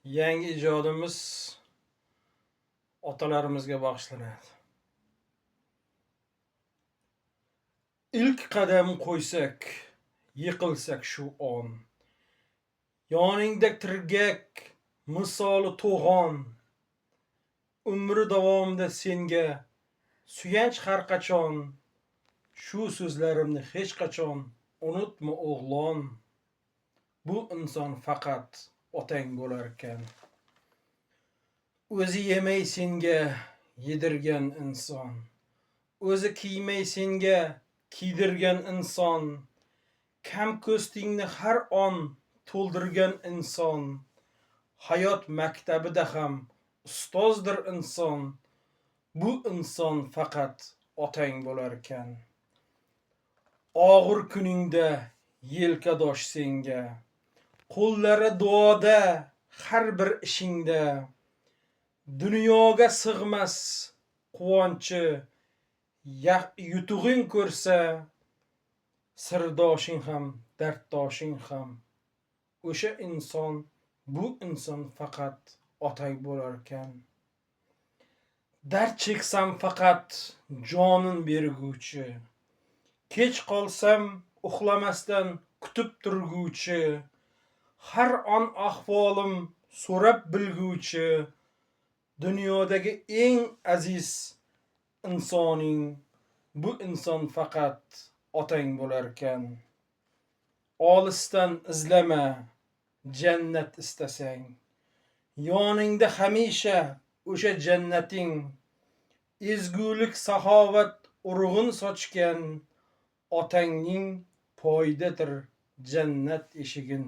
Yangi ijodimiz otalarimizga bag'ishlanadi. İlk qadam qo'ysak, yiqilsak shu on. Yoningda tirgak misoli to'g'on. Umri davomida senga suyanch har qachon. Shu so'zlarimni hech qachon unutma o'g'lon. Bu inson faqat otang bo'larkan. O'zi yemay senga yedirgan inson. O'zi kiymay senga kiydirgan inson. Kam ko'stingni har on to'ldirgan inson. Hayot maktabida ham ustozdir inson. Bu inson faqat otang bo'larkan. Og'ir kuningda yelkadosh senga. Qo'llari duoda har bir ishingda. Dunyoga sig'mas quvonchi yutug'ing ko'rsa, sirdoshing ham, darddoshing ham. O'sha inson, bu inson faqat otang bo'larkan. Dard cheksam faqat jonin berguvchi. Kech qolsam uxlamasdan kutib turguvchi. Har on ahvolim so'rab bilguvchi. Dunyodagi eng aziz insoning, bu inson faqat otang bo'larkan. Olisdan izlama, jannat istasang. Yoningda hamisha o'sha jannating. Ezgulik, saxovat urug'in sochgan. Otangning poyidadir jannat eshigin.